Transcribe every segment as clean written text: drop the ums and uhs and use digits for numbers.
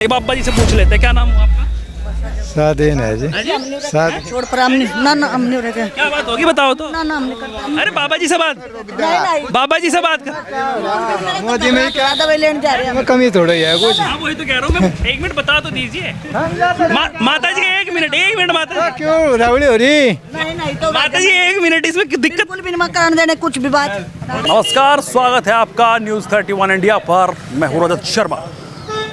बाबा जी से पूछ लेते हैं, क्या नाम हुआ आपका? सादीन है जी। साद छोड़ पर हमने ना ना हमने हो रहे क्या बात होगी बताओ तो। ना ना हमने करता अरे बाबा जी से बात, बाबा जी से बात कर। मोदी में क्या दवाई लेने जा रहे हैं कमी थोड़ा ही है कुछ। हाँ वही तो कह रहा हूँ मैं, एक मिनट बता तो दीजिए। माता जी एक मिनट माता जी, क्यों रावड़ी हो रही? नहीं तो माता जी एक मिनट, इसमें दिक्कत। बिल्कुल भी मकान देने कुछ भी बात नमस्कार, स्वागत है आपका न्यूज़ 31 इंडिया पर। मैं हूं रजत शर्मा।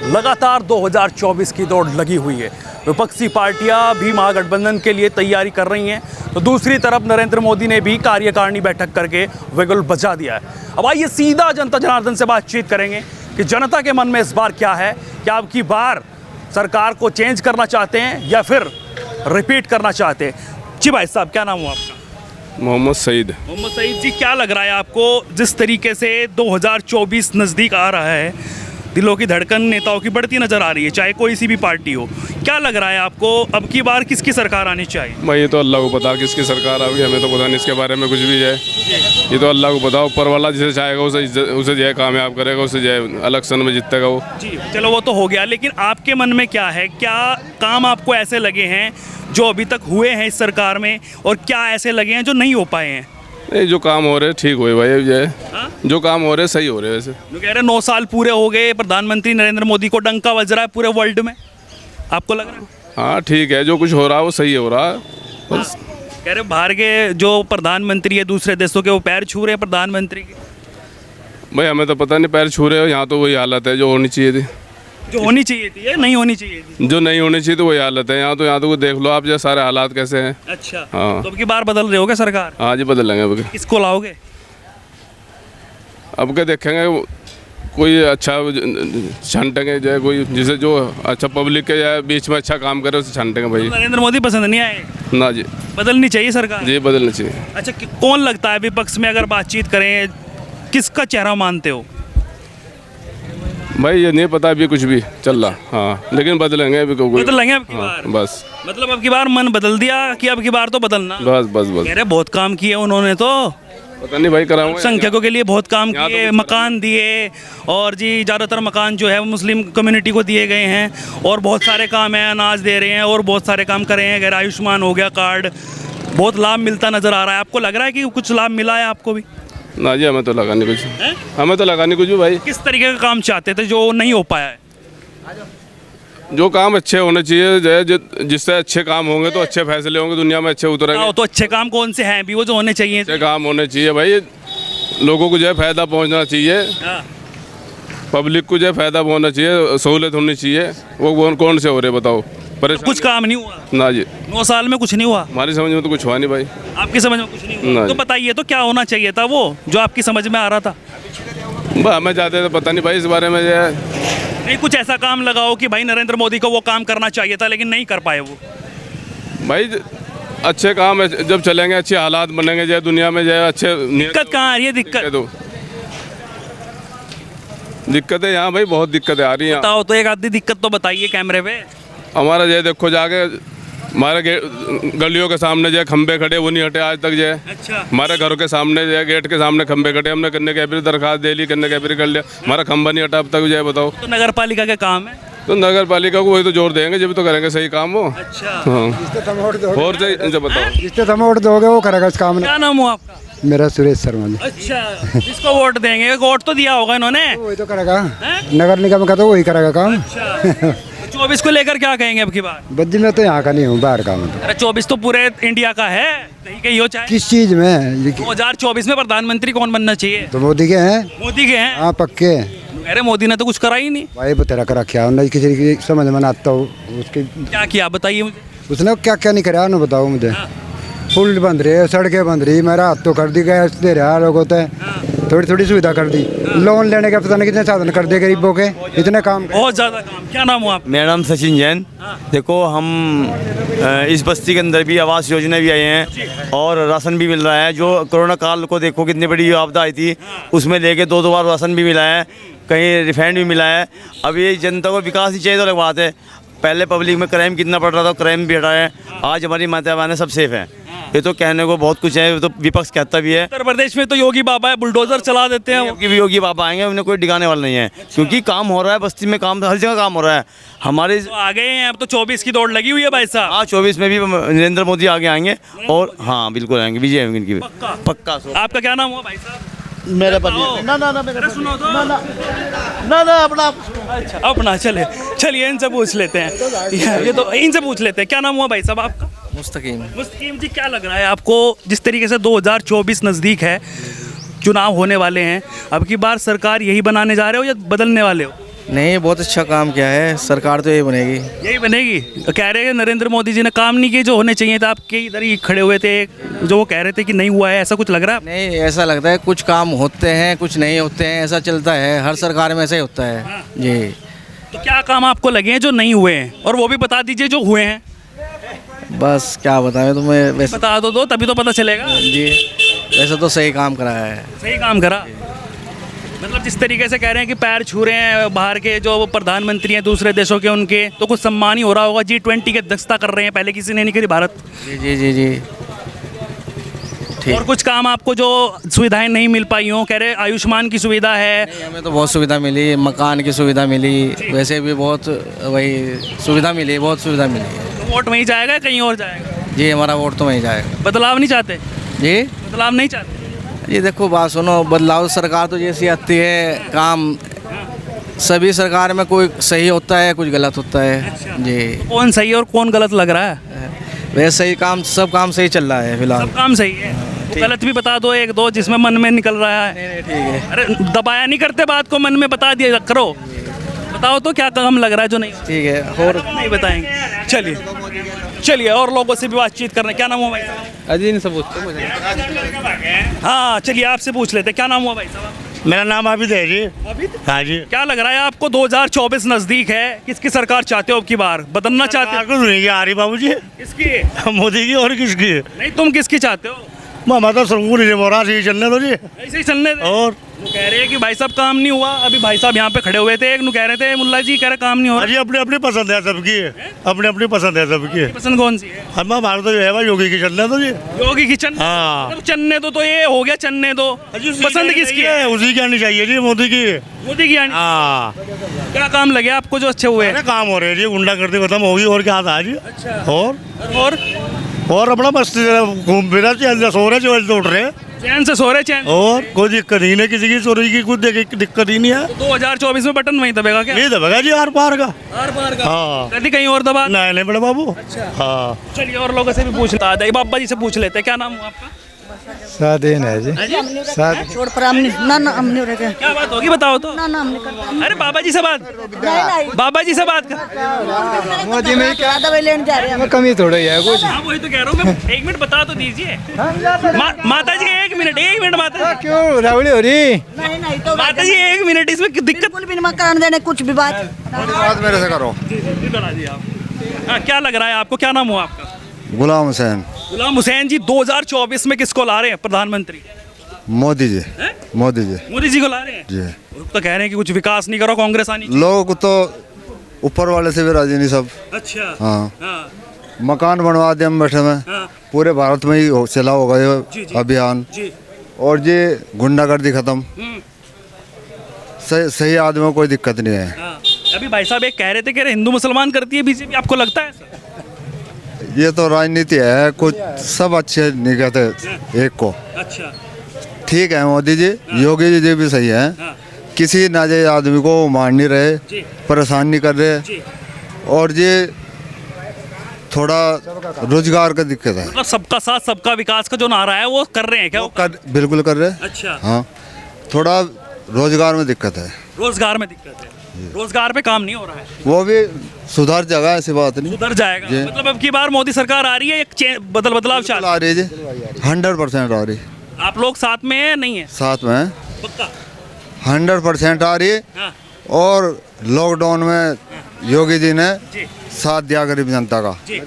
लगातार 2024 की दौड़ लगी हुई है। विपक्षी पार्टियां भी महागठबंधन के लिए तैयारी कर रही हैं, तो दूसरी तरफ नरेंद्र मोदी ने भी कार्यकारिणी बैठक करके विगुल बजा दिया है। अब आइए सीधा जनता जनार्दन से बातचीत करेंगे कि जनता के मन में इस बार क्या है। क्या अब की बार सरकार को चेंज करना चाहते हैं या फिर रिपीट करना चाहते हैं? जी भाई साहब, क्या नाम हुआ आपका? मोहम्मद सईद। मोहम्मद सईद जी, क्या लग रहा है आपको, जिस तरीके से 2024 नज़दीक आ रहा है, दिलों की धड़कन नेताओं की बढ़ती नजर आ रही है, चाहे कोई सी भी पार्टी हो, क्या लग रहा है आपको अब की बार किसकी सरकार आनी चाहिए? भाई ये तो अल्लाह को पता किसकी सरकार आएगी, हमें तो पता नहीं इसके बारे में कुछ भी है। ये तो अल्लाह को पता, ऊपर वाला जिसे चाहेगा उसे जो है कामयाब करेगा, उसे जो है इलेक्शन में जीतेगा वो। जी चलो वो तो हो गया, लेकिन आपके मन में क्या है? क्या काम आपको ऐसे लगे हैं जो अभी तक हुए हैं इस सरकार में, और क्या ऐसे लगे हैं जो नहीं हो पाए हैं? नहीं, जो काम हो रहे ठीक हुए भाई, जो है हाँ? जो काम हो रहे सही हो रहे वैसे। जो कह रहे 9 साल पूरे हो गए, प्रधानमंत्री नरेंद्र मोदी को डंका बज रहा है पूरे वर्ल्ड में, आपको लग रहा है? हाँ ठीक है, जो कुछ हो रहा है वो सही हो रहा है बस। कह रहे बाहर के जो प्रधानमंत्री है दूसरे देशों के, वो पैर छू रहे हैं प्रधानमंत्री के। भाई हमें तो पता नहीं, पैर छू रहे हो। यहाँ तो वही हालत है जो होनी चाहिए थी, जो होनी चाहिए थी या नहीं होनी चाहिए थी? जो नहीं होनी चाहिए तो वही हालत है। यहाँ तो देख लो आप जो सारे हालात कैसे हैं। अच्छा हाँ। तो अब की बार बदल रहे हो क्या सरकार? हाँ जी बदल लेंगे अब। किसको लाओगे? अब क्या देखेंगे, कोई अच्छा छांटेंगे जो है, कोई जिसे जो अच्छा पब्लिक के जो बीच में अच्छा काम करे उसे छांटेंगे भाई। नरेंद्र मोदी पसंद नहीं आए? ना जी, बदलनी चाहिए सरकार? जी बदलना चाहिए। अच्छा कौन लगता है विपक्ष में, अगर बातचीत करें, किसका चेहरा मानते हो? भाई ये नहीं पता अभी कुछ भी चल रहा। हाँ लेकिन बदलेंगे अभी को बदलेंगे अब की हाँ, बार? बस मतलब अब की बार मन बदल दिया कि अब की बार तो बदलना? बस बस बस। कह रहे बहुत काम किए उन्होंने तो, पता नहीं भाई कराऊंगा संख्यकों के लिए बहुत काम यहाँ तो किए, कुछ मकान दिए, और जी ज़्यादातर मकान जो है वो मुस्लिम कम्युनिटी को दिए गए हैं, और बहुत सारे काम हैं, अनाज दे रहे हैं, और बहुत सारे काम कर रहे हैं। अगर आयुष्मान हो गया कार्ड, बहुत लाभ मिलता नज़र आ रहा है। आपको लग रहा है कि कुछ लाभ मिला है आपको भी? ना जी, हमें तो लगा नहीं कुछ। हैं? हमें तो लगा नहीं कुछ भी भाई। किस तरीके का काम चाहते थे जो नहीं हो पाया है? जो काम अच्छे होने चाहिए, जो है जिससे अच्छे काम होंगे तो अच्छे फैसले होंगे, दुनिया में अच्छे उतरेंगे। तो अच्छे काम कौन से हैं भी वो जो होने चाहिए? अच्छे काम होने चाहिए भाई, लोगों को जो है फायदा पहुंचना चाहिए, हाँ। पब्लिक को जो है फायदा पहुंचना चाहिए, सहूलियत होनी चाहिए। वो कौन से हो रहे बताओ? परेशान कुछ काम नहीं हुआ ना जी, 9 साल में? कुछ नहीं हुआ हमारी समझ में तो कुछ हुआ नहीं भाई। आपकी समझ में कुछ नहीं हुआ? ना तो जी। बताइए तो क्या होना चाहिए था वो जो आपकी समझ में आ रहा था? हमें जाते तो पता नहीं भाई इस बारे में जो है। नहीं, कुछ ऐसा काम लगाओ कि भाई नरेंद्र मोदी को वो काम करना चाहिए था लेकिन नहीं कर पाए वो। भाई अच्छे काम जब चलेंगे, अच्छे हालात बनेंगे, जो दुनिया में जो है अच्छे। दिक्कत कहाँ आ रही है? दिक्कतें यहाँ भाई बहुत दिक्कतें आ रही हैं। बताओ तो, एक आधी दिक्कत तो बताइए कैमरे पे। हमारा जो है देखो जाके, हमारे गलियों के सामने जो है खंबे खड़े, वो नहीं हटे आज तक जो है। अच्छा। हमारे घरों के सामने जो है, गेट के सामने खंबे खड़े, हमने करने की भी दरखास्त दे ली, करने की भी कर लिया, हमारा खंबा नहीं हटा अब तक जो है। बताओ तो नगर पालिका का काम है? तो नगर पालिका को वही तो जोर देंगे जब तो करेंगे सही काम वो। अच्छा। हाँ और सही इनसे बताओ। जिससे तुम वोट दोगे वो करेगा इस काम में। क्या नाम हुआ आपका? मेरा सुरेश शर्मा जी। अच्छा, जिसको वोट देंगे, वोट तो दिया होगा इन्होंने। वही तो करेगा, हैं? नगर निगम का तो वही करेगा काम। अच्छा। 24 को लेकर क्या कहेंगे अब की बार? बद्दी में तो यहाँ का नहीं हूँ, बाहर का मतलब। अरे 24 तो पूरे इंडिया का है, कहीं कहीं हो चाहे। किस चीज में? 2024 में प्रधानमंत्री कौन बनना चाहिए? तो मोदी के हैं। मोदी के हैं? हाँ पक्के। अरे मोदी ने तो कुछ करा ही नहीं। भाई बतेरा कर रखा है उन्होंने, किसी की समझ में ना आता हो उसकी। क्या किया बताइए मुझे। उसने क्या क्या नहीं करा उन्होंने, बताओ मुझे। हाँ। पुल बंद रहे, सड़कें बंद रही, मेरा हाथ तो कर दी, गैस दे रहा लोगों को, थोड़ी थोड़ी सुविधा कर दी। लोन लेने का पता नहीं कितने साधन कर दिए गरीबों के, इतने काम। बहुत ज्यादा काम। क्या नाम हुआ आपका? मेरा नाम सचिन जैन। देखो हम इस बस्ती के अंदर भी आवास योजना भी आए हैं और राशन भी मिल रहा है। जो कोरोना काल को देखो कितनी बड़ी आपदा आई थी, उसमें लेके 2 बार राशन भी मिला है, कहीं रिफाइंड भी मिला है। अब ये जनता को विकास ही चाहिए तो अलग बात है। पहले पब्लिक में क्राइम कितना बढ़ रहा था, क्राइम भी हटा है। आज हमारी माता बहनें सब सेफ हैं। ये तो कहने को बहुत कुछ है, ये तो विपक्ष कहता भी है। उत्तर प्रदेश में तो योगी बाबा है, बुलडोजर चला देते हैं वो। कि भी योगी बाबा आएंगे, उन्हें कोई डिगाने वाला नहीं है, क्योंकि काम हो रहा है बस्ती में, काम हर जगह काम हो रहा है हमारे। तो आ गए हैं, अब तो 24 की दौड़ लगी हुई है भाई साहब। हाँ 24 में भी नरेंद्र मोदी आगे आएंगे और हाँ बिल्कुल आएंगे, विजय होंगे इनकी पक्का। आपका क्या नाम हुआ भाई साहब? मेरे पर बताओ। ना मेरे अरे सुनो तो। ना अपना अच्छा अपना, चलिए इनसे पूछ लेते हैं। ये तो इनसे पूछ लेते हैं। क्या नाम हुआ भाई साहब आपका? मुस्तकीम। मुस्तकीम जी, क्या लग रहा है आपको, जिस तरीके से 2024 नज़दीक है, चुनाव होने वाले हैं, अब की बार सरकार यही बनाने जा रहे हो या बदलने वाले हो? नहीं, बहुत अच्छा काम किया है, सरकार तो यही बनेगी। यही बनेगी। कह रहे हैं नरेंद्र मोदी जी ने काम नहीं किए जो होने चाहिए थे, आपके इधर ही खड़े हुए थे, जो वो कह रहे थे कि नहीं हुआ है, ऐसा कुछ लग रहा है? नहीं, ऐसा लगता है कुछ काम होते हैं कुछ नहीं होते हैं, ऐसा चलता है, हर सरकार में ऐसा ही होता है जी। तो क्या काम आपको लगे हैं जो नहीं हुए हैं, और वो भी बता दीजिए जो हुए हैं। बस क्या बताएं तुम्हें, वैसे बता दो तभी तो पता चलेगा। जी वैसे तो सही काम कराया है। सही काम करा, मतलब जिस तरीके से कह रहे हैं कि पैर छू रहे हैं बाहर के जो प्रधानमंत्री हैं दूसरे देशों के, उनके तो कुछ सम्मान ही हो रहा होगा। G20 के अध्यक्षता कर रहे हैं, पहले किसी ने नहीं करी भारत। जी ठीक। और कुछ काम आपको जो सुविधाएं नहीं मिल पाई हों, कह रहे आयुष्मान की सुविधा है। नहीं, हमें तो बहुत सुविधा मिली, मकान की सुविधा मिली, वैसे भी बहुत वही सुविधा मिली, बहुत सुविधा मिली है। तो वोट वहीं जाएगा या कहीं और जाएगा? जी हमारा वोट तो वहीं जाएगा। बदलाव नहीं चाहते? जी बदलाव नहीं चाहते। ये देखो बात सुनो, बदलाव सरकार तो जैसी आती है, काम सभी सरकार में कोई सही होता है कुछ गलत होता है जी। कौन सही है और कौन गलत लग रहा है? वैसे सही काम, सब काम सही चल रहा है फिलहाल। सब काम सही है। तो गलत भी बता दो एक दो जिसमें मन में निकल रहा है। नहीं ठीक है। अरे दबाया नहीं करते बात को, मन में बता दिया करो। बताओ तो क्या काम लग रहा है जो नहीं? ठीक है और नहीं बताएंगे। चलिए और लोगों से भी बातचीत करना। क्या नाम हुआ भाई साहब? अजी नहीं सब पूछते मुझे। हाँ चलिए आपसे पूछ लेते। क्या नाम हुआ भाई साहब? मेरा नाम आबिद है जी। आबिद? हाँ जी। क्या लग रहा है आपको, 2024 नजदीक है, किसकी सरकार चाहते हो अब की बार? बदलना चाहते हो? कुछ नहीं आ रही बाबू जी, किसकी? मोदी की और किसकी? नहीं तुम किसकी चाहते हो? मामा तो सरगुन नहीं बोल रहा सही चलने दो जी। ऐसे ही चलने दे। और वो कह रहे हैं कि भाई साहब काम नहीं हुआ। अभी भाई साहब यहाँ पे खड़े हुए थे, एक नु कह रहे थे मुल्ला जी कह रहे काम नहीं हो अजी अपनी अपनी पसंद है सबकी, अपनी अपनी पसंद है सबकी। रहा। पसंद कौन सी है? हमारा तो जो है भाई योगी की चलने दो जी। योगी की चन्ने? हाँ। अगर चन्ने दो तो ये हो गया चन्ने दो। अजी उसी पसंद की किसकी है? है? उसी की आनी चाहिए जी, मोदी की। मोदी की आनी। हाँ क्या काम लगे आपको जो अच्छे हुए? अरे काम हो रहे हैं जी, गुंडागर्दी खत्म होगी और क्या था जी। और और अपना मस्ती घूम फिर सो रहे जो उठ रहे, चैन से सो रहे चैन। और कोई दिक्कत ही नहीं, किसी की चोरी की कुछ दिक्कत ही नहीं है। 2024 में बटन वहीं दबेगा क्या? नहीं दबेगा जी आर पार का। हर बार का? हाँ कभी कहीं और दबा? नहीं नहीं बड़े बाबू। हाँ चलिए और लोगों से भी पूछ लेता है। बाबा जी से पूछ लेते हैं। क्या नाम हुआ आपका? सादीन है जी। छोड़ पर हमने ना हमने रखे क्या बात होगी बताओ तो। ना हमने करता अरे बाबा जी से बात, नहीं बाबा जी से बात कर। मोदी में क्या दवाई लेने जा रहे हैं। कमी थोड़ी है कुछ। हाँ वही तो कह रहा हूँ मैं। एक मिनट बता तो दीजिए। माता जी एक मिनट माता जी। क्यों रावड़ी हो रही? नहीं तो माता जी एक मिनट, इसमें दिक्कत बिल्कुल भी नहीं कराने देने कुछ भी बात। बात मेरे से करो। करा दिया आप। हाँ क्या लग रहा है आपको? क्या नाम हुआ आपका? गुलाम हुसैन। गुलाम हुसैन जी, 2024 में किसको ला रहे हैं प्रधानमंत्री? मोदी जी। हैं? मोदी जी मोदी जी को ला रहे हैं। जी। तो कह रहे हैं कि कुछ विकास नहीं करो, कांग्रेस आनी चाहिए। लोगों को तो ऊपर वाले से भी राजी नहीं सब। अच्छा। हाँ हाँ मकान बनवा दिए हम बैठे में, हाँ पूरे भारत में ही चला होगा जी, ये जी। अभियान। जी। और ये गुंडागर्दी खत्म, हम्म, सही आदमी को कोई दिक्कत नहीं है। हाँ। अभी भाई साहब एक कह रहे थे कि हिंदू मुसलमान करती है बीजेपी, आपको लगता है ऐसा? ये तो राजनीति है, कुछ सब अच्छे नहीं कहते एक को। अच्छा। ठीक है मोदी जी, योगी जी भी सही है, हाँ किसी नाजायज आदमी को मार नहीं रहे, जी परेशान नहीं कर रहे। जी। और ये थोड़ा रोजगार का दिक्कत है, मतलब सबका साथ सबका विकास का जो नारा है वो कर रहे हैं क्या? बिल्कुल कर रहे। अच्छा। हाँ थोड़ा रोजगार में दिक्कत है, रोजगार में दिक्कत है, रोजगार पे काम नहीं हो रहा है। वो भी सुधार जाएगा, ऐसी बात नहीं। उधर जाएगा जी। मतलब अब की बार मोदी सरकार आ रही है, एक बदलाव चाह आ रही है जी, 100% आ रही, आप लोग साथ में हैं नहीं है? साथ में है, पक्का? 100% आ रही है। हाँ और लॉकडाउन में योगी जी ने जी साथ दिया गरीब जनता का। जी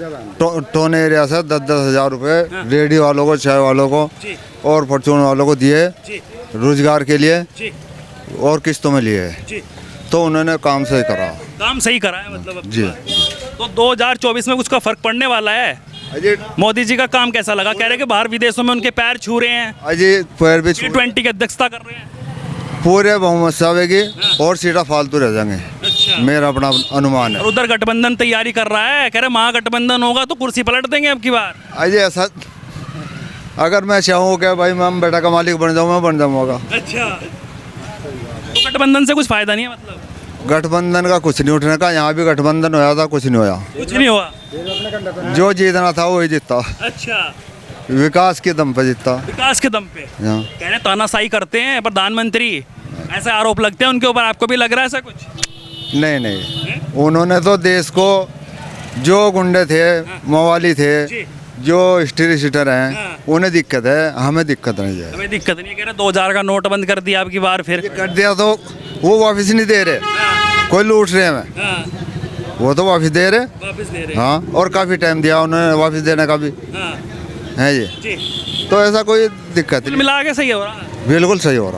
टोन एरिया से 10-10 हज़ार रुपये रेडी वालों को, चाय वालों को जी और फॉर्चून वालों को दिए जी रोजगार के लिए, जी और किस्तों में लिए, जी। तो उन्होंने काम सही करा। काम सही करा है मतलब अब की जी, बार। तो 2024 में कुछ का फर्क पड़ने वाला है? अजय मोदी जी का काम कैसा लगा? कह रहे कि बाहर विदेशों में उनके पैर छू रहे हैं, अजय पैर भी G20 की अध्यक्षता कर रहे हैं। पूरे बहुमत से आवेगी और सीटा फालतू रह जाएंगे, मेरा अपना अनुमान और है। उधर गठबंधन तैयारी कर रहा है, कह रहे महागठबंधन होगा तो कुर्सी पलट देंगे अब की बार। अजय ऐसा अगर मैं चाहूँ कि भाई मैं बेटा का मालिक बन जाऊँ, मैं बन जाऊँगा। अच्छा, तो गठबंधन से कुछ फायदा नहीं है मतलब? गठबंधन का कुछ नहीं उठने का, यहाँ भी गठबंधन होया था, कुछ नहीं होया। कुछ नहीं हुआ। जो जीतना था वही जीता, अच्छा, विकास के दम पे जीता। विकास के दम पे हाँ। कह रहे तानाशाही करते हैं प्रधानमंत्री, ऐसे आरोप लगते हैं उनके ऊपर। आपको भी लग रहा है ऐसा कुछ? नहीं नहीं, उन्होंने तो देश को, जो गुंडे थे, मवाली थे, जो हिस्ट्री सीटर हैं, उन्हें दिक्कत है, हमें दिक्कत नहीं है। हमें दिक्कत नहीं है। कह रहे 2000 का नोट बंद कर दिया अब की बार फिर। कर दिया तो वो वापस नहीं दे रहे, कोई लूट रहे हैं, हाँ, वो तो वापस दे रहे। वापस दे रहे हाँ, और काफ़ी टाइम दिया उन्होंने वापस देने का भी हाँ, है ये, जी। तो ऐसा कोई दिक्कत नहीं, मिला के सही हो रहा है। बिल्कुल सही हो रहा।